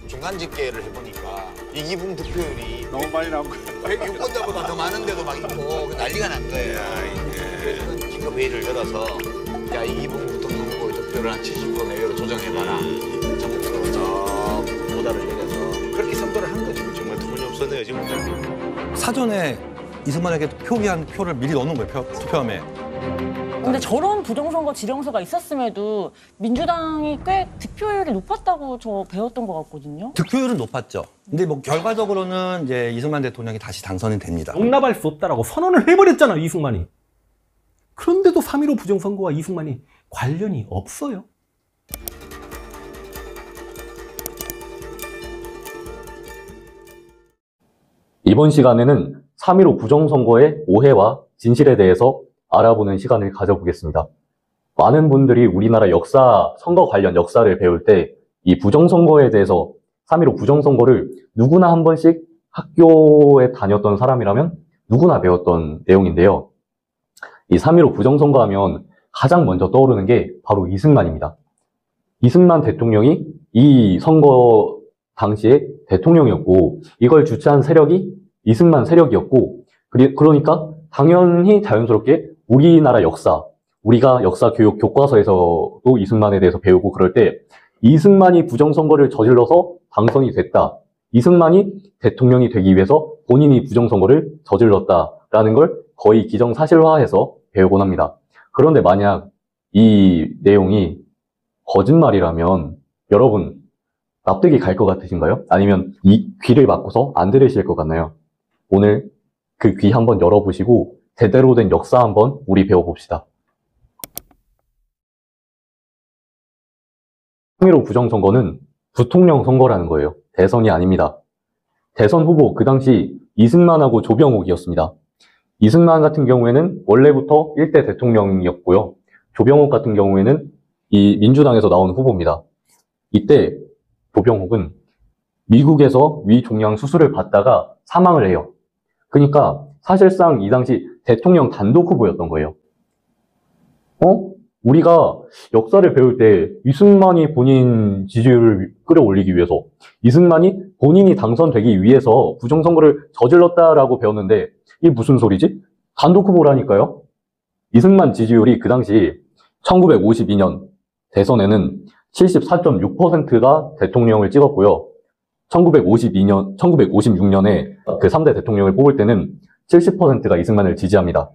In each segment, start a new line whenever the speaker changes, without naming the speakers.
중간 집계를 해보니까 이기붕 득표율이
너무 많이 나온 거예요.
유권자보다 더 많은 데도 막 있고 난리가 난 거예요. 그래서 긴급 회의를 열어서 야 이기붕 부통령 후보의 득표를 한 70% 내외로 조정해봐라. 전국적으로 저 보다를 내려서 그렇게 선거를 한 거죠.
정말 터무니없었네요 지금.
사전에 이승만에게 표기한 표를 미리 넣는 거예요, 투표함에.
근데 저런 부정선거 지령서가 있었음에도 민주당이 꽤 득표율이 높았다고 저 배웠던 것 같거든요.
득표율은 높았죠. 근데 뭐 결과적으로는 이제 이승만 대통령이 다시 당선이 됩니다.
용납할 수 없다라고 선언을 해버렸잖아, 이승만이. 그런데도 3.15 부정선거와 이승만이 관련이 없어요.
이번 시간에는 3.15 부정선거의 오해와 진실에 대해서 알아보는 시간을 가져보겠습니다. 많은 분들이 우리나라 역사, 선거 관련 역사를 배울 때 이 부정선거에 대해서 3.15 부정선거를 누구나 한 번씩 학교에 다녔던 사람이라면 누구나 배웠던 내용인데요. 이 3.15 부정선거 하면 가장 먼저 떠오르는 게 바로 이승만입니다. 이승만 대통령이 이 선거 당시에 대통령이었고 이걸 주최한 세력이 이승만 세력이었고 그러니까 당연히 자연스럽게 우리나라 역사, 우리가 역사 교육 교과서에서도 이승만에 대해서 배우고 그럴 때 이승만이 부정선거를 저질러서 당선이 됐다. 이승만이 대통령이 되기 위해서 본인이 부정선거를 저질렀다라는 걸 거의 기정사실화해서 배우곤 합니다. 그런데 만약 이 내용이 거짓말이라면 여러분 납득이 갈 것 같으신가요? 아니면 이 귀를 막고서 안 들으실 것 같나요? 오늘 그 귀 한번 열어보시고 제대로 된 역사 한번 우리 배워봅시다. 3.15 부정선거는 부통령 선거라는 거예요. 대선이 아닙니다. 대선 후보 그 당시 이승만하고 조병옥이었습니다. 이승만 같은 경우에는 원래부터 1대 대통령이었고요. 조병옥 같은 경우에는 이 민주당에서 나온 후보입니다. 이때 조병옥은 미국에서 위종양 수술을 받다가 사망을 해요. 그러니까 사실상 이 당시 대통령 단독 후보였던 거예요. 우리가 역사를 배울 때 이승만이 본인 지지율을 끌어올리기 위해서 이승만이 본인이 당선되기 위해서 부정선거를 저질렀다라고 배웠는데 이게 무슨 소리지? 단독 후보라니까요. 이승만 지지율이 그 당시 1952년 대선에는 74.6%가 대통령을 찍었고요. 1956년에 그 3대 대통령을 뽑을 때는 70%가 이승만을 지지합니다.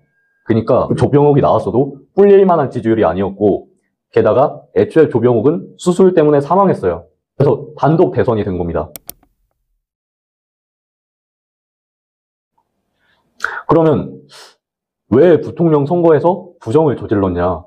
그러니까 조병옥이 나왔어도 뿔릴 만한 지지율이 아니었고 게다가 애초에 조병옥은 수술 때문에 사망했어요. 그래서 단독 대선이 된 겁니다. 그러면 왜 부통령 선거에서 부정을 저질렀냐?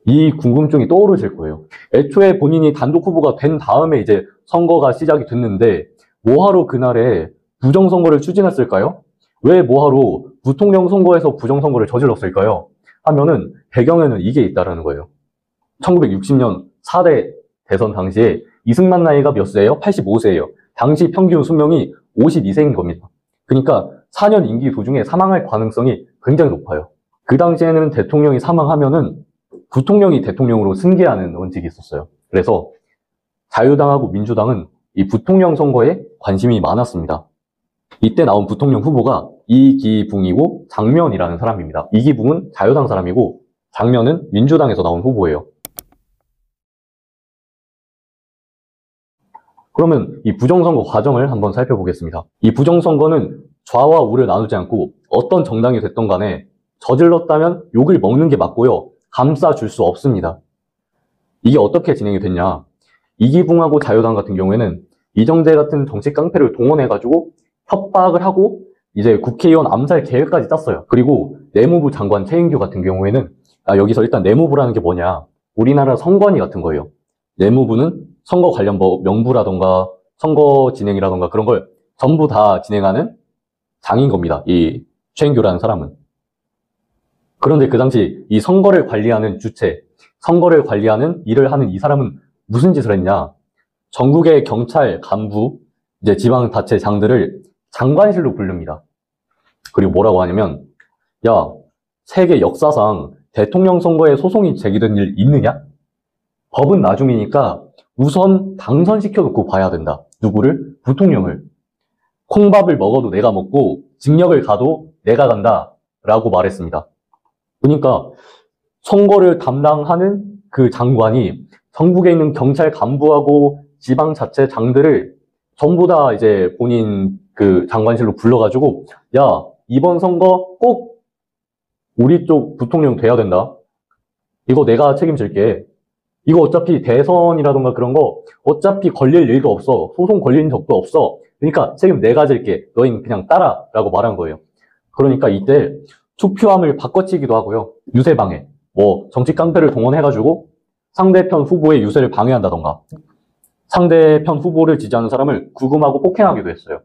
이 궁금증이 떠오르실 거예요. 애초에 본인이 단독 후보가 된 다음에 이제 선거가 시작이 됐는데 뭐하러 그날에 부정선거를 추진했을까요? 왜 뭐하러 부통령 선거에서 부정선거를 저질렀을까요? 하면은 배경에는 이게 있다라는 거예요. 1960년 4대 대선 당시에 이승만 나이가 몇 세예요? 85세예요. 당시 평균 수명이 52세인 겁니다. 그러니까 4년 임기 도중에 사망할 가능성이 굉장히 높아요. 그 당시에는 대통령이 사망하면은 부통령이 대통령으로 승계하는 원칙이 있었어요. 그래서 자유당하고 민주당은 이 부통령 선거에 관심이 많았습니다. 이때 나온 부통령 후보가 이기붕이고 장면이라는 사람입니다. 이기붕은 자유당 사람이고 장면은 민주당에서 나온 후보예요. 그러면 이 부정선거 과정을 한번 살펴보겠습니다. 이 부정선거는 좌와 우를 나누지 않고 어떤 정당이 됐던 간에 저질렀다면 욕을 먹는 게 맞고요. 감싸줄 수 없습니다. 이게 어떻게 진행이 됐냐. 이기붕하고 자유당 같은 경우에는 이정재 같은 정치 깡패를 동원해가지고 협박을 하고 이제 국회의원 암살 계획까지 짰어요. 그리고 내무부 장관 최인규 같은 경우에는 여기서 일단 내무부라는 게 뭐냐. 우리나라 선관위 같은 거예요. 내무부는 선거 관련 뭐 명부라던가 선거 진행이라던가 그런 걸 전부 다 진행하는 장인 겁니다. 이 최인규라는 사람은. 그런데 그 당시 이 선거를 관리하는 주체, 선거를 관리하는 일을 하는 이 사람은 무슨 짓을 했냐. 전국의 경찰 간부, 이제 지방자치장들을 장관실로 부릅니다. 그리고 뭐라고 하냐면, 야, 세계 역사상 대통령 선거에 소송이 제기된 일 있느냐? 법은 나중이니까 우선 당선시켜놓고 봐야 된다. 누구를? 부통령을. 콩밥을 먹어도 내가 먹고 징역을 가도 내가 간다 라고 말했습니다. 그러니까 선거를 담당하는 그 장관이 전국에 있는 경찰 간부하고 지방자치장들을 전부 다 이제 본인 그 장관실로 불러가지고, 야, 이번 선거 꼭 우리 쪽 부통령 돼야 된다. 이거 내가 책임질게. 이거 어차피 대선이라던가 그런 거 어차피 걸릴 일도 없어. 소송 걸린 적도 없어. 그러니까 책임 내가 질게. 너희는 그냥 따라 라고 말한 거예요. 그러니까 이때 투표함을 바꿔치기도 하고요. 유세 방해. 뭐 정치 깡패를 동원해가지고 상대편 후보의 유세를 방해한다던가, 상대편 후보를 지지하는 사람을 구금하고 폭행하기도 했어요.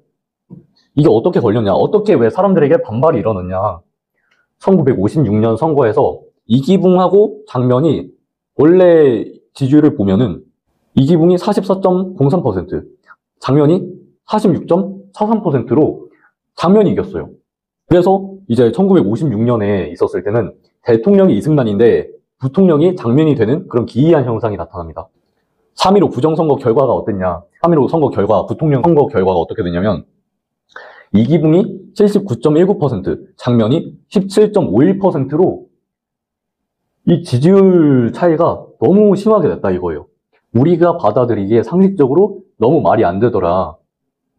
이게 어떻게 걸렸냐? 어떻게 왜 사람들에게 반발이 일어났냐? 1956년 선거에서 이기붕하고 장면이 원래 지지율을 보면은 이기붕이 44.03%, 장면이 46.43%로 장면이 이겼어요. 그래서 이제 1956년에 있었을 때는 대통령이 이승만인데 부통령이 장면이 되는 그런 기이한 현상이 나타납니다. 3.15 부정선거 결과가 어땠냐? 3.15 선거 결과, 부통령 선거 결과가 어떻게 되냐면 이기붕이 79.19%, 장면이 17.51%로 이 지지율 차이가 너무 심하게 됐다 이거예요. 우리가 받아들이기에 상식적으로 너무 말이 안 되더라.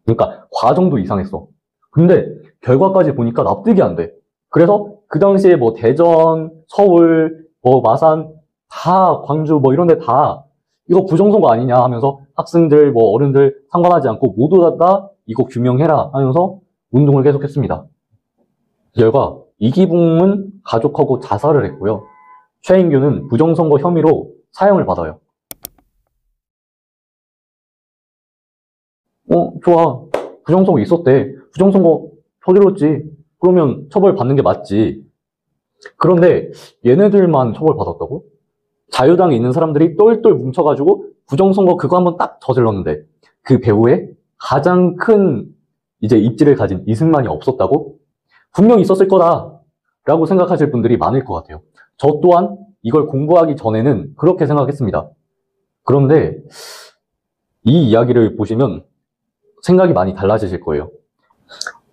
그러니까 과정도 이상했어. 근데 결과까지 보니까 납득이 안 돼. 그래서 그 당시에 뭐 대전, 서울, 뭐 마산, 다 광주 뭐 이런 데 다 이거 부정선거 아니냐 하면서 학생들 뭐 어른들 상관하지 않고 모두 다 이거 규명해라 하면서 운동을 계속했습니다. 결과 이기붕은 가족하고 자살을 했고요. 최인규는 부정선거 혐의로 사형을 받아요. 좋아. 부정선거 있었대. 부정선거 저질렀지. 그러면 처벌받는 게 맞지. 그런데 얘네들만 처벌받았다고? 자유당에 있는 사람들이 똘똘 뭉쳐가지고 부정선거 그거 한번 딱 저질렀는데 그 배후에 가장 큰 이제 입지를 가진 이승만이 없었다고? 분명히 있었을 거다라고 생각하실 분들이 많을 것 같아요. 저 또한 이걸 공부하기 전에는 그렇게 생각했습니다. 그런데 이 이야기를 보시면 생각이 많이 달라지실 거예요.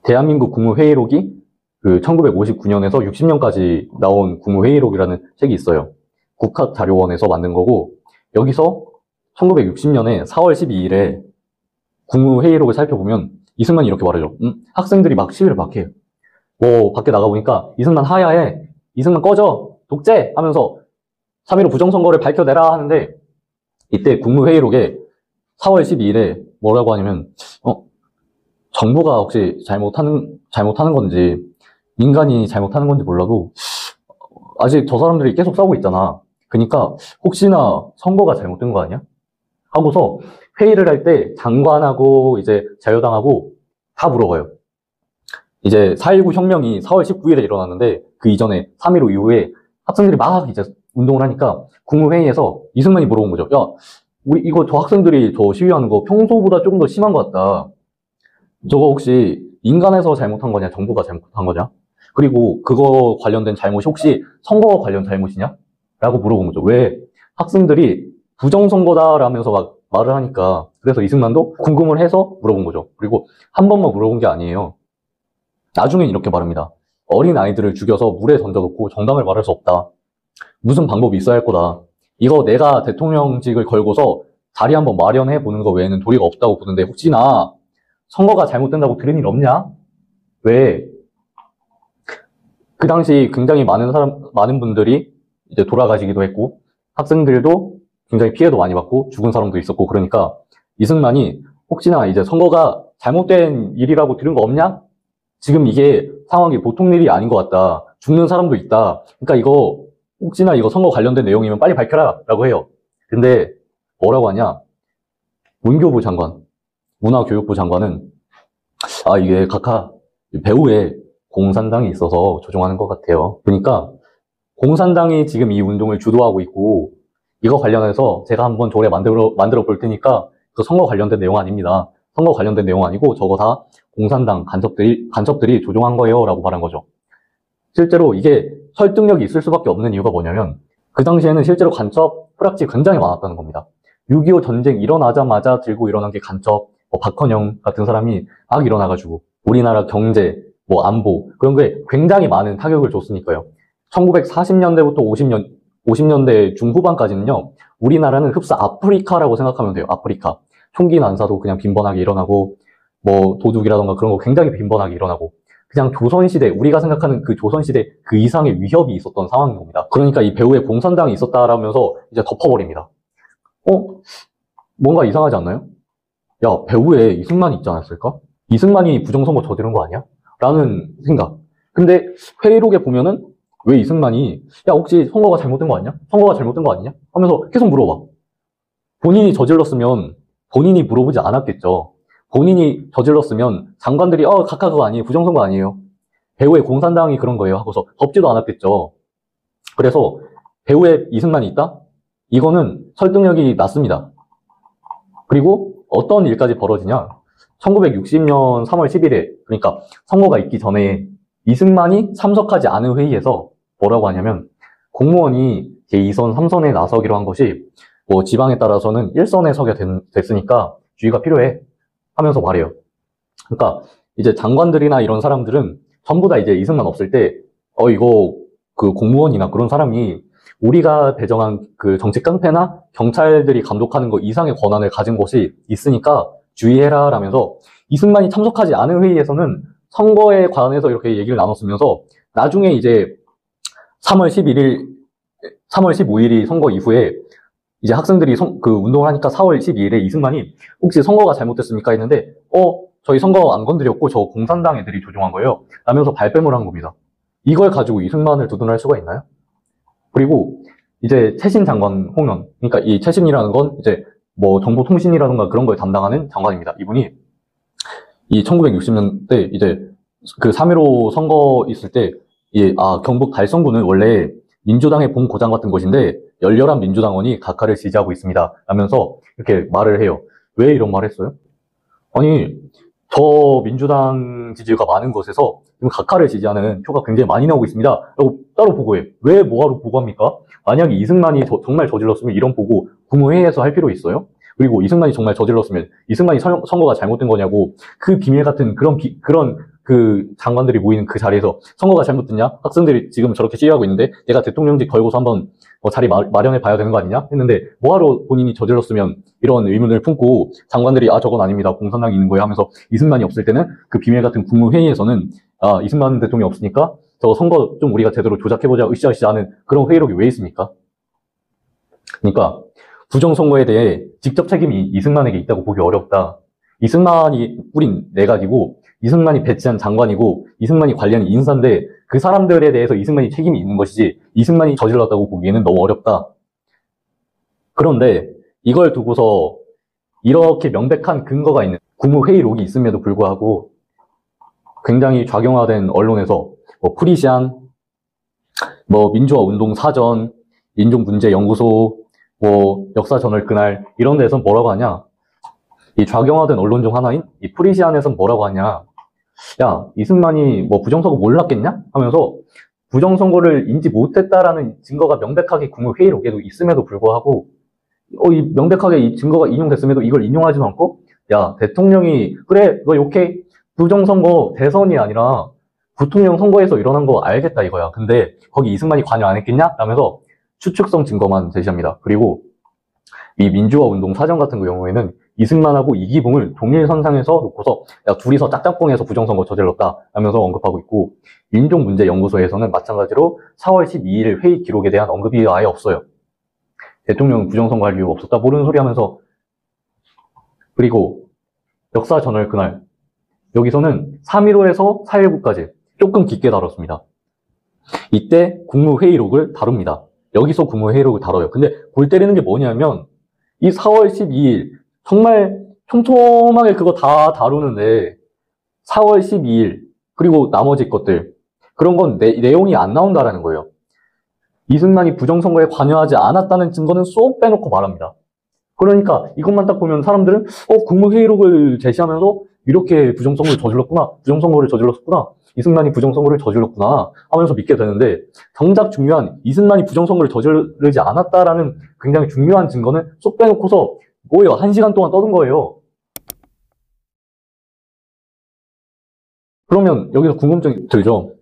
대한민국 국무회의록이 그 1959년에서 60년까지 나온 국무회의록이라는 책이 있어요. 국학자료원에서 만든 거고, 여기서 1960년에 4월 12일에 국무회의록을 살펴보면 이승만이 이렇게 말하죠. 학생들이 막 시위를 막 해요. 뭐 밖에 나가보니까 이승만 하야해, 이승만 꺼져, 독재 하면서 3.15 부정선거를 밝혀내라 하는데, 이때 국무회의록에 4월 12일에 뭐라고 하냐면 정부가 혹시 잘못하는 건지 민간이 잘못하는 건지 몰라도 아직 저 사람들이 계속 싸우고 있잖아. 그러니까 혹시나 선거가 잘못된 거 아니야? 하고서 회의를 할 때 장관하고 이제 자유당하고 다 물어봐요. 이제 4.19 혁명이 4월 19일에 일어났는데 그 이전에 3.15 이후에 학생들이 막 이제 운동을 하니까 국무회의에서 이승만이 물어본 거죠. 야, 우리 이거 저 학생들이 저 시위하는 거 평소보다 조금 더 심한 것 같다. 저거 혹시 인간에서 잘못한 거냐, 정부가 잘못한 거냐? 그리고 그거 관련된 잘못이 혹시 선거 관련 잘못이냐? 라고 물어본 거죠. 왜? 학생들이 부정선거다라면서 막 말을 하니까. 그래서 이승만도 궁금을 해서 물어본 거죠. 그리고 한 번만 물어본 게 아니에요. 나중엔 이렇게 말합니다. 어린 아이들을 죽여서 물에 던져놓고 정당을 말할 수 없다. 무슨 방법이 있어야 할 거다. 이거 내가 대통령직을 걸고서 자리 한번 마련해 보는 거 외에는 도리가 없다고 보는데 혹시나 선거가 잘못된다고 들은 일 없냐? 왜? 그 당시 굉장히 많은 분들이 이제 돌아가시기도 했고, 학생들도 굉장히 피해도 많이 받고, 죽은 사람도 있었고, 그러니까 이승만이 혹시나 이제 선거가 잘못된 일이라고 들은 거 없냐? 지금 이게 상황이 보통 일이 아닌 것 같다. 죽는 사람도 있다. 그러니까 이거 혹시나 이거 선거 관련된 내용이면 빨리 밝혀라 라고 해요. 근데 뭐라고 하냐? 문교부 장관, 문화교육부 장관은 이게 각하 배후에 공산당이 있어서 조종하는 것 같아요. 그러니까 공산당이 지금 이 운동을 주도하고 있고 이거 관련해서 제가 한번 조례 만들어 볼 테니까 그 선거 관련된 내용 아닙니다. 선거 관련된 내용 아니고 저거 다 공산당 간첩들이 조종한 거예요 라고 말한 거죠. 실제로 이게 설득력이 있을 수밖에 없는 이유가 뭐냐면 그 당시에는 실제로 간첩 프락치 굉장히 많았다는 겁니다. 6.25 전쟁 일어나자마자 들고 일어난 게 간첩, 박헌영 같은 사람이 막 일어나가지고 우리나라 경제, 안보 그런 게 굉장히 많은 타격을 줬으니까요. 1940년대부터 50년대 중후반까지는요. 우리나라는 흡사 아프리카라고 생각하면 돼요. 아프리카. 총기 난사도 그냥 빈번하게 일어나고 도둑이라던가 그런 거 굉장히 빈번하게 일어나고 그냥 조선시대, 우리가 생각하는 그 조선시대 그 이상의 위협이 있었던 상황인 겁니다. 그러니까 이 배후에 공산당이 있었다라면서 이제 덮어버립니다. 뭔가 이상하지 않나요? 야, 배후에 이승만이 있지 않았을까? 이승만이 부정선거 저지른 거 아니야? 라는 생각. 근데 회의록에 보면은 왜 이승만이 야, 혹시 선거가 잘못된 거 아니야? 선거가 잘못된 거 아니냐? 하면서 계속 물어봐. 본인이 저질렀으면 본인이 물어보지 않았겠죠. 본인이 저질렀으면 장관들이 각하 그거 아니에요. 부정선거 아니에요. 배후에 공산당이 그런 거예요. 하고서 덮지도 않았겠죠. 그래서 배후에 이승만이 있다? 이거는 설득력이 낮습니다. 그리고 어떤 일까지 벌어지냐? 1960년 3월 10일에 그러니까 선거가 있기 전에 이승만이 참석하지 않은 회의에서 뭐라고 하냐면 공무원이 제2선, 3선에 나서기로 한 것이 지방에 따라서는 1선에 서게 됐으니까 주의가 필요해 하면서 말해요. 그러니까 이제 장관들이나 이런 사람들은 전부 다 이제 이승만 없을 때 이거 그 공무원이나 그런 사람이 우리가 배정한 그 정치 깡패나 경찰들이 감독하는 거 이상의 권한을 가진 곳이 있으니까 주의해라 라면서 이승만이 참석하지 않은 회의에서는 선거에 관해서 이렇게 얘기를 나눴으면서 나중에 이제 3월 15일이 선거 이후에 이제 학생들이 그 운동을 하니까 4월 12일에 이승만이 혹시 선거가 잘못됐습니까? 했는데 저희 선거 안 건드렸고 저 공산당 애들이 조종한 거예요 라면서 발뺌을 한 겁니다. 이걸 가지고 이승만을 두둔할 수가 있나요? 그리고 이제 최신 장관 홍원, 그러니까 이 최신이라는 건 이제 정보통신이라든가 그런 걸 담당하는 장관입니다. 이분이 이 1960년대 이제 그 3.15 선거 있을 때 경북 달성군은 원래 민주당의 본 고장 같은 곳인데 열렬한 민주당원이 각하를 지지하고 있습니다. 라면서 이렇게 말을 해요. 왜 이런 말을 했어요? 아니, 저 민주당 지지가 많은 곳에서 지금 각하를 지지하는 표가 굉장히 많이 나오고 있습니다. 라고 따로 보고해. 왜 뭐하러 보고합니까? 만약에 이승만이 정말 저질렀으면 이런 보고 국무회의에서 할 필요 있어요? 그리고 이승만이 정말 저질렀으면 이승만이 선거가 잘못된 거냐고 그 비밀 같은 그런 그 장관들이 모이는 그 자리에서 선거가 잘못됐냐? 학생들이 지금 저렇게 시위하고 있는데 내가 대통령직 걸고서 한번 자리 마련해 봐야 되는 거 아니냐? 했는데 뭐하러 본인이 저질렀으면 이런 의문을 품고 장관들이 저건 아닙니다. 공산당이 있는 거예요 하면서 이승만이 없을 때는 그 비밀 같은 국무회의에서는 이승만 대통령이 없으니까 저 선거 좀 우리가 제대로 조작해보자 으쌰으쌰 하는 그런 회의록이 왜 있습니까? 그러니까 부정선거에 대해 직접 책임이 이승만에게 있다고 보기 어렵다. 이승만이 뿌린 내각이고 이승만이 배치한 장관이고 이승만이 관리하는 인사인데 그 사람들에 대해서 이승만이 책임이 있는 것이지 이승만이 저질렀다고 보기에는 너무 어렵다. 그런데 이걸 두고서 이렇게 명백한 근거가 있는 국무회의록이 있음에도 불구하고 굉장히 좌경화된 언론에서 프리시안, 민주화운동 사전, 인종문제연구소, 역사저널 그날 이런 데서 뭐라고 하냐? 이 좌경화된 언론 중 하나인 이 프리시안에서는 뭐라고 하냐? 야, 이승만이 부정선거 몰랐겠냐? 하면서 부정선거를 인지 못했다라는 증거가 명백하게 국무회의록에도 있음에도 불구하고 명백하게 이 증거가 인용됐음에도 이걸 인용하지도 않고 야, 대통령이 그래, 너 욕해. 부정선거 대선이 아니라 부통령 선거에서 일어난 거 알겠다 이거야. 근데 거기 이승만이 관여 안 했겠냐? 라면서 추측성 증거만 제시합니다. 그리고 이 민주화운동 사전 같은 경우에는 이승만하고 이기붕을 동일선상에서 놓고서 야, 둘이서 짝짝꿍해서 부정선거 저질렀다 라면서 언급하고 있고 인종문제연구소에서는 마찬가지로 4월 12일 회의 기록에 대한 언급이 아예 없어요. 대통령 부정선거 할 이유가 없었다 모르는 소리 하면서. 그리고 역사저널 그날 여기서는 3.15에서 4.19까지 조금 깊게 다뤘습니다. 이때 국무회의록을 다룹니다. 여기서 국무회의록을 다뤄요. 근데 골 때리는 게 뭐냐면 이 4월 12일 정말 촘촘하게 그거 다 다루는데 4월 12일 그리고 나머지 것들 그런 건 내용이 안 나온다라는 거예요. 이승만이 부정선거에 관여하지 않았다는 증거는 쏙 빼놓고 말합니다. 그러니까 이것만 딱 보면 사람들은 국무회의록을 제시하면서 이렇게 부정선거를 저질렀구나, 부정선거를 저질렀구나, 이승만이 부정선거를 저질렀구나 하면서 믿게 되는데, 정작 중요한 이승만이 부정선거를 저지르지 않았다라는 굉장히 중요한 증거는 쏙 빼놓고서 뭐예요? 1시간 동안 떠든 거예요. 그러면 여기서 궁금증이 들죠?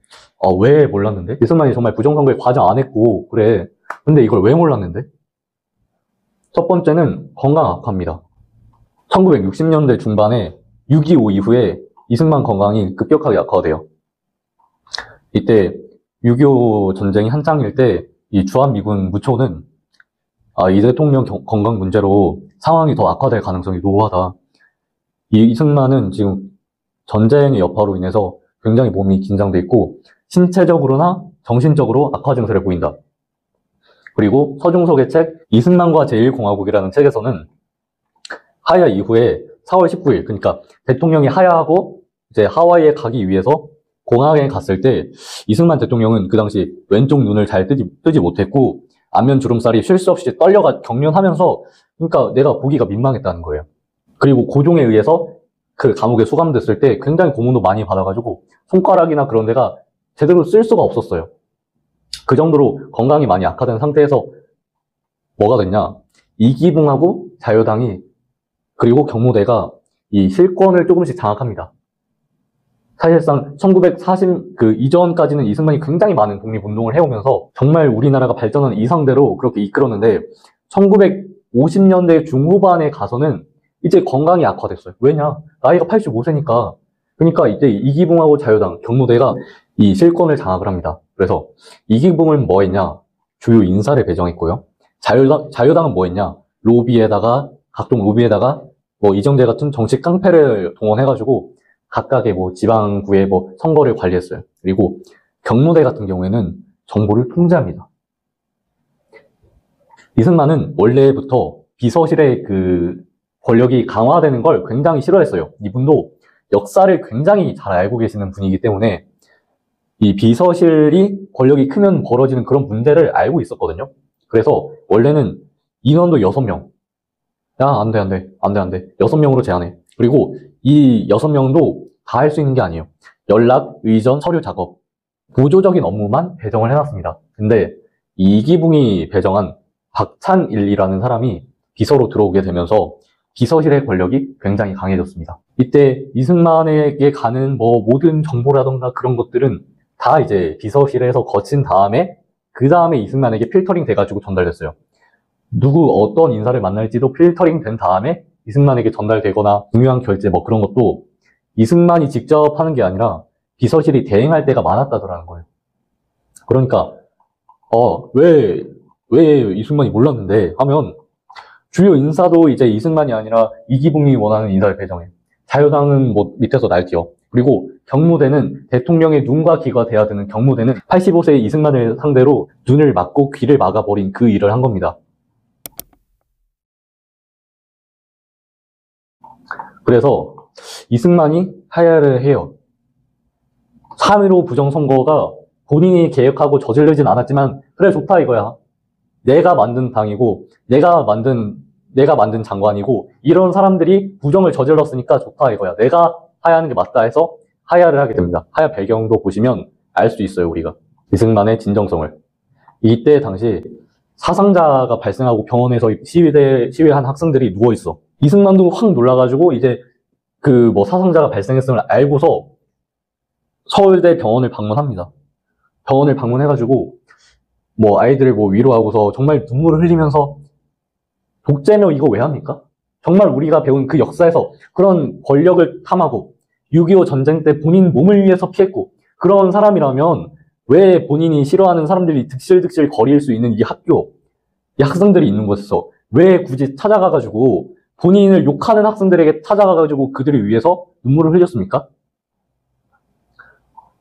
왜 몰랐는데? 이승만이 정말 부정선거에 과정 안 했고 그래. 근데 이걸 왜 몰랐는데? 첫 번째는 건강 악화입니다. 1960년대 중반에 6.25 이후에 이승만 건강이 급격하게 악화가 돼요. 이때 6.25 전쟁이 한창일 때 이 주한미군 무초는 이 대통령 건강 문제로 상황이 더 악화될 가능성이 노후하다. 이승만은 지금 전쟁의 여파로 인해서 굉장히 몸이 긴장돼 있고 신체적으로나 정신적으로 악화 증세를 보인다. 그리고 서중석의 책 이승만과 제1공화국이라는 책에서는 하야 이후에 4월 19일, 그러니까 대통령이 하야하고 이제 하와이에 가기 위해서 공항에 갔을 때 이승만 대통령은 그 당시 왼쪽 눈을 잘 뜨지 못했고 안면 주름살이 쉴 수 없이 떨려가 경련하면서, 그러니까 내가 보기가 민망했다는 거예요. 그리고 고종에 의해서 그 감옥에 수감됐을 때 굉장히 고문도 많이 받아가지고 손가락이나 그런 데가 제대로 쓸 수가 없었어요. 그 정도로 건강이 많이 악화된 상태에서 뭐가 됐냐? 이기붕하고 자유당이 그리고 경무대가 이 실권을 조금씩 장악합니다. 사실상 1940 그 이전까지는 이승만이 굉장히 많은 독립운동을 해오면서 정말 우리나라가 발전한 이상대로 그렇게 이끌었는데 1950년대 중후반에 가서는 이제 건강이 악화됐어요. 왜냐? 나이가 85세니까. 그러니까 이제 이기붕하고 자유당, 경무대가 이 실권을 장악을 합니다. 그래서 이기붕은 뭐 했냐? 주요 인사를 배정했고요. 자유당은 뭐 했냐? 각종 로비에다가 뭐 이정재 같은 정치 깡패를 동원해가지고 각각의 뭐 지방구의 뭐 선거를 관리했어요. 그리고 경무대 같은 경우에는 정보를 통제합니다. 이승만은 원래부터 비서실의 그 권력이 강화되는 걸 굉장히 싫어했어요. 이분도 역사를 굉장히 잘 알고 계시는 분이기 때문에 이 비서실이 권력이 크면 벌어지는 그런 문제를 알고 있었거든요. 그래서 원래는 인원도 6명. 야, 안 돼. 6명으로 제한해. 그리고 이 6명도 다 할 수 있는 게 아니에요. 연락, 의전, 서류 작업, 구조적인 업무만 배정을 해놨습니다. 근데 이기붕이 배정한 박찬일이라는 사람이 비서로 들어오게 되면서 비서실의 권력이 굉장히 강해졌습니다. 이때 이승만에게 가는 뭐 모든 정보라던가 그런 것들은 다 이제 비서실에서 거친 다음에 그 다음에 이승만에게 필터링 돼가지고 전달됐어요. 어떤 인사를 만날지도 필터링 된 다음에 이승만에게 전달되거나 중요한 결제 뭐 그런 것도 이승만이 직접 하는 게 아니라 비서실이 대행할 때가 많았다더라는 거예요. 그러니까 왜 이승만이 몰랐는데 하면 주요 인사도 이제 이승만이 아니라 이기붕이 원하는 인사를 배정해. 자유당은 뭐 밑에서 날뛰어. 그리고 경무대는 대통령의 눈과 귀가 돼야 되는 경무대는 85세 이승만을 상대로 눈을 막고 귀를 막아버린 그 일을 한 겁니다. 그래서 이승만이 하야를 해요. 3.15 부정선거가 본인이 계획하고 저지르진 않았지만 그래 좋다 이거야. 내가 만든 당이고 내가 만든 장관이고 이런 사람들이 부정을 저질렀으니까 좋다 이거야. 내가 하야하는 게 맞다 해서 하야를 하게 됩니다. 하야 배경도 보시면 알 수 있어요. 우리가 이승만의 진정성을. 이때 당시 사상자가 발생하고 병원에서 시위한 학생들이 누워있어. 이승만도 확 놀라가지고 이제 그 뭐 사상자가 발생했음을 알고서 서울대 병원을 방문합니다. 병원을 방문해가지고 뭐 아이들을 뭐 위로하고서 정말 눈물을 흘리면서 독재며 이거 왜 합니까? 정말 우리가 배운 그 역사에서 그런 권력을 탐하고 6.25 전쟁 때 본인 몸을 위해서 피했고 그런 사람이라면 왜 본인이 싫어하는 사람들이 득실득실 거릴 수 있는 이 학교, 이 학생들이 있는 곳에서 왜 굳이 찾아가가지고 본인을 욕하는 학생들에게 찾아가가지고 그들을 위해서 눈물을 흘렸습니까?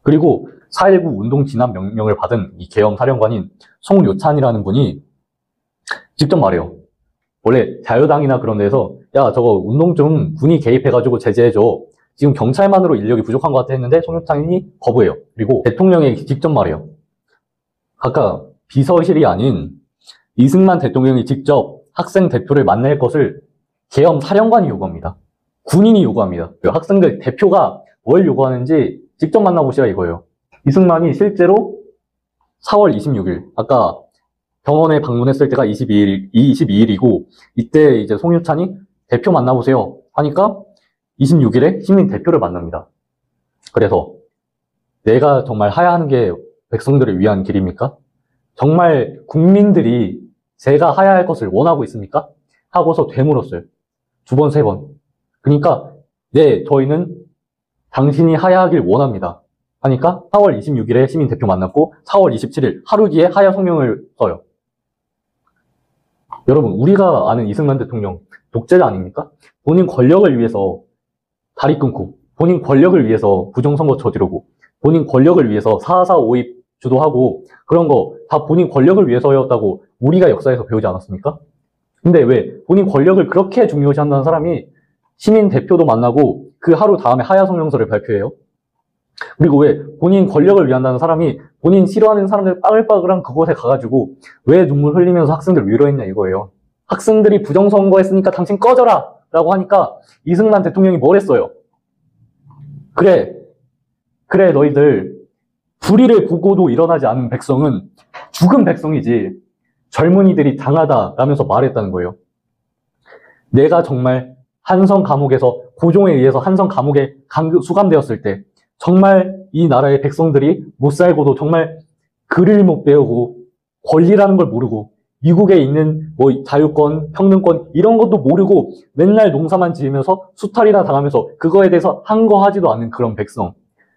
그리고 4.19 운동 진압 명령을 받은 이 계엄 사령관인 송요찬이라는 분이 직접 말해요. 원래 자유당이나 그런 데서 야 저거 운동 좀 군이 개입해가지고 제재해줘. 지금 경찰만으로 인력이 부족한 것 같아 했는데 송요찬이 거부해요. 그리고 대통령에게 직접 말해요. 아까 비서실이 아닌 이승만 대통령이 직접 학생 대표를 만날 것을 계엄 사령관이 요구합니다. 군인이 요구합니다. 학생들 대표가 뭘 요구하는지 직접 만나보시라 이거예요. 이승만이 실제로 4월 26일, 아까 병원에 방문했을 때가 22일이고, 이때 이제 송유찬이 대표 만나보세요 하니까 26일에 시민 대표를 만납니다. 그래서 내가 정말 하야하는 게 백성들을 위한 길입니까? 정말 국민들이 제가 하야할 것을 원하고 있습니까? 하고서 되물었어요. 2번, 3번. 그러니까 네, 저희는 당신이 하야하길 원합니다. 하니까 4월 26일에 시민 대표 만났고 4월 27일 하루 뒤에 하야 성명을 써요. 여러분, 우리가 아는 이승만 대통령 독재자 아닙니까? 본인 권력을 위해서 다리 끊고, 본인 권력을 위해서 부정선거 저지르고, 본인 권력을 위해서 4.4 5입 주도하고, 그런 거 다 본인 권력을 위해서였다고 우리가 역사에서 배우지 않았습니까? 근데 왜 본인 권력을 그렇게 중요시한다는 사람이 시민 대표도 만나고 그 하루 다음에 하야 성명서를 발표해요? 그리고 왜 본인 권력을 위한다는 사람이 본인 싫어하는 사람들 빠글빠글한 그곳에 가가지고 왜 눈물 흘리면서 학생들 위로했냐 이거예요. 학생들이 부정선거했으니까 당신 꺼져라! 라고 하니까 이승만 대통령이 뭘 했어요? 그래 너희들 불의를 보고도 일어나지 않은 백성은 죽은 백성이지 젊은이들이 당하다 라면서 말했다는 거예요. 내가 정말 한성 감옥에서 고종에 의해서 한성 감옥에 수감되었을 때 정말 이 나라의 백성들이 못 살고도 정말 글을 못 배우고 권리라는 걸 모르고 미국에 있는 뭐 자유권, 평등권 이런 것도 모르고 맨날 농사만 지으면서 수탈이나 당하면서 그거에 대해서 항거하지도 않는 그런 백성.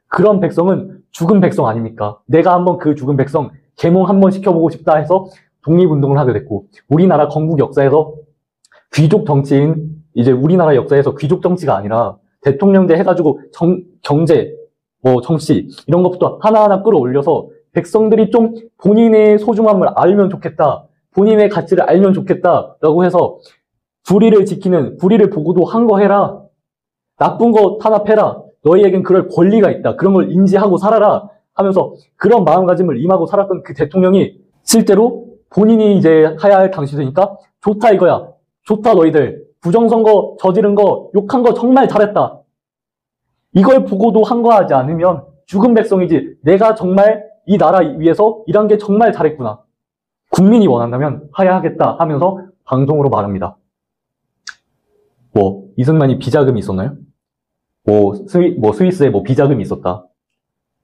그런 백성은 죽은 백성 아닙니까? 내가 한번 그 죽은 백성 계몽 한번 시켜보고 싶다 해서 독립운동을 하게 됐고, 우리나라 건국 역사에서 귀족 정치인, 이제 우리나라 역사에서 귀족 정치가 아니라 대통령제 해가지고 경제, 정치 이런 것부터 하나하나 끌어올려서 백성들이 좀 본인의 소중함을 알면 좋겠다, 본인의 가치를 알면 좋겠다라고 해서 불의를 지키는, 불의를 보고도 항거해라, 나쁜 거 탄압해라, 너희에겐 그럴 권리가 있다, 그런 걸 인지하고 살아라 하면서 그런 마음가짐을 임하고 살았던 그 대통령이 실제로 본인이 이제 하야할 당시되니까 좋다 이거야, 좋다 너희들 부정선거 저지른 거 욕한 거 정말 잘했다, 이걸 보고도 항거하지 않으면 죽은 백성이지 내가 정말 이 나라 위해서 일한 게 정말 잘했구나, 국민이 원한다면 하야하겠다 하면서 방송으로 말합니다. 이승만이 비자금이 있었나요? 스위스에 비자금이 있었다,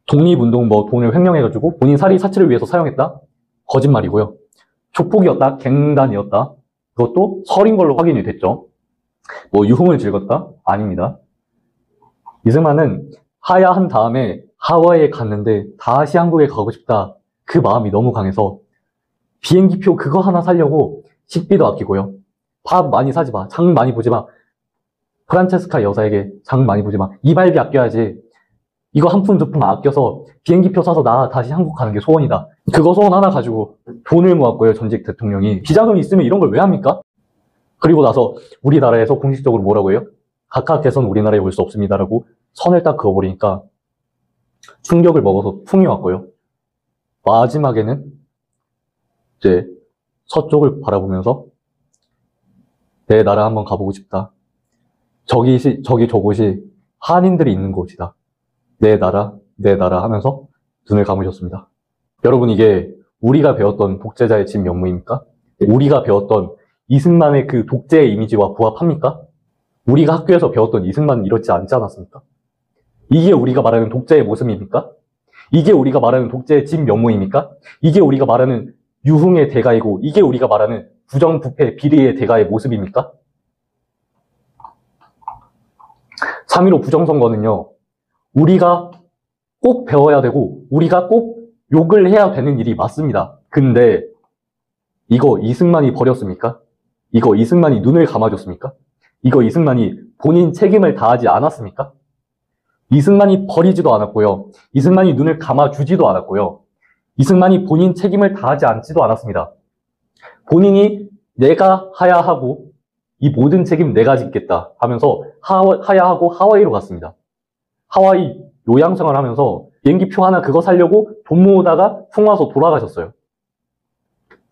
독립운동 돈을 횡령해가지고 본인 사치를 위해서 사용했다? 거짓말이고요. 조폭이었다, 갱단이었다, 그것도 설인 걸로 확인이 됐죠. 유흥을 즐겼다? 아닙니다. 이승만은 하야한 다음에 하와이에 갔는데 다시 한국에 가고 싶다, 그 마음이 너무 강해서 비행기표 그거 하나 사려고 식비도 아끼고요, 밥 많이 사지 마, 장 많이 보지 마, 프란체스카 여사에게 장 많이 보지 마, 이발비 아껴야지, 이거 한 푼 두 푼 아껴서 비행기표 사서 나 다시 한국 가는 게 소원이다, 그거 소원 하나 가지고 돈을 모았고요. 전직 대통령이 비자금이 있으면 이런 걸 왜 합니까? 그리고 나서 우리나라에서 공식적으로 뭐라고 해요? 각하께서는 우리나라에 올 수 없습니다라고 선을 딱 그어버리니까 충격을 먹어서 풍이 왔고요. 마지막에는 이제 서쪽을 바라보면서 내 나라 한번 가보고 싶다, 저곳이 한인들이 있는 곳이다, 내 나라 하면서 눈을 감으셨습니다. 여러분, 이게 우리가 배웠던 독재자의 진면모입니까? 우리가 배웠던 이승만의 그 독재의 이미지와 부합합니까? 우리가 학교에서 배웠던 이승만은 이렇지 않지 않았습니까? 이게 우리가 말하는 독재의 모습입니까? 이게 우리가 말하는 독재의 진면모입니까? 이게 우리가 말하는 유흥의 대가이고, 이게 우리가 말하는 부정부패 비리의 대가의 모습입니까? 3.15 부정선거는요, 우리가 꼭 배워야 되고 우리가 꼭 욕을 해야 되는 일이 맞습니다. 근데 이거 이승만이 버렸습니까? 이거 이승만이 눈을 감아줬습니까? 이거 이승만이 본인 책임을 다하지 않았습니까? 이승만이 버리지도 않았고요, 이승만이 눈을 감아주지도 않았고요, 이승만이 본인 책임을 다하지 않지도 않았습니다. 본인이 내가 하야하고 이 모든 책임 내가 짓겠다 하면서 하야하고 하와이로 갔습니다. 하와이 요양생활 하면서 비행기표 하나 그거 사려고 돈 모으다가 풍 와서 돌아가셨어요.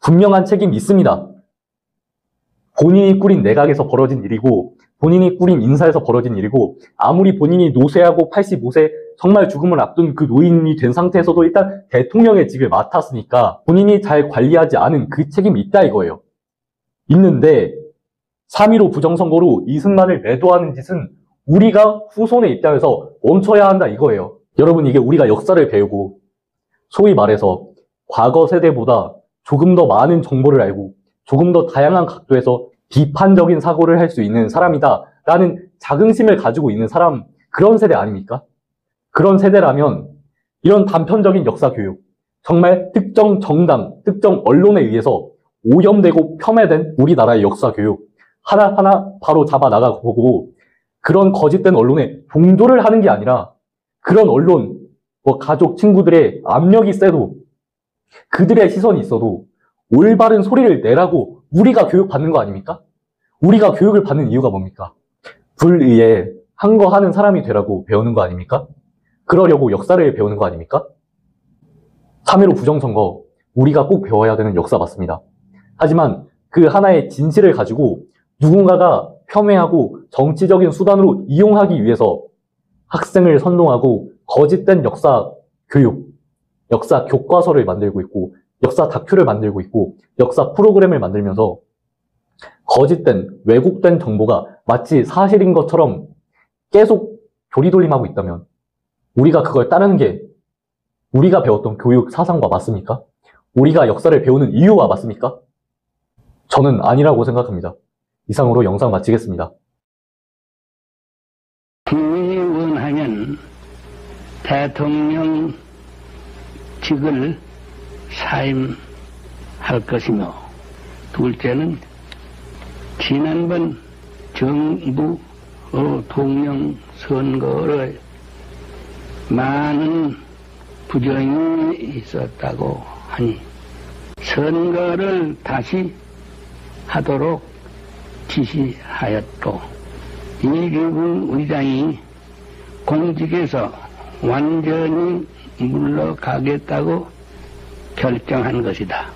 분명한 책임이 있습니다. 본인이 꾸린 내각에서 벌어진 일이고 본인이 꾸린 인사에서 벌어진 일이고 아무리 본인이 노쇠하고 85세 정말 죽음을 앞둔 그 노인이 된 상태에서도 일단 대통령의 직을 맡았으니까 본인이 잘 관리하지 않은 그 책임이 있다 이거예요. 있는데 3.15 부정선거로 이승만을 매도하는 짓은 우리가 후손의 입장에서 멈춰야 한다 이거예요. 여러분 이게 우리가 역사를 배우고 소위 말해서 과거 세대보다 조금 더 많은 정보를 알고 조금 더 다양한 각도에서 비판적인 사고를 할 수 있는 사람이다 라는 자긍심을 가지고 있는 사람, 그런 세대 아닙니까? 그런 세대라면 이런 단편적인 역사 교육, 정말 특정 정당, 특정 언론에 의해서 오염되고 폄훼된 우리나라의 역사 교육 하나하나 바로 잡아 나가보고 그런 거짓된 언론에 동조를 하는 게 아니라 그런 언론, 가족, 친구들의 압력이 세도 그들의 시선이 있어도 올바른 소리를 내라고 우리가 교육받는 거 아닙니까? 우리가 교육을 받는 이유가 뭡니까? 불의에 한 거 하는 사람이 되라고 배우는 거 아닙니까? 그러려고 역사를 배우는 거 아닙니까? 3.15 부정선거, 우리가 꼭 배워야 되는 역사 맞습니다. 하지만 그 하나의 진실을 가지고 누군가가 폄훼하고 정치적인 수단으로 이용하기 위해서 학생을 선동하고 거짓된 역사 교육, 역사 교과서를 만들고 있고 역사 다큐를 만들고 있고 역사 프로그램을 만들면서 거짓된 왜곡된 정보가 마치 사실인 것처럼 계속 조리돌림하고 있다면 우리가 그걸 따르는 게 우리가 배웠던 교육 사상과 맞습니까? 우리가 역사를 배우는 이유와 맞습니까? 저는 아니라고 생각합니다. 이상으로 영상 마치겠습니다.
국민이 원하면 대통령 직을 사임할 것이며, 둘째는 지난번 정부 통령 선거에 많은 부정이 있었다고 하니 선거를 다시 하도록 지시하였고, 이규근 의장이 공직에서 완전히 물러가겠다고 결정한 것이다.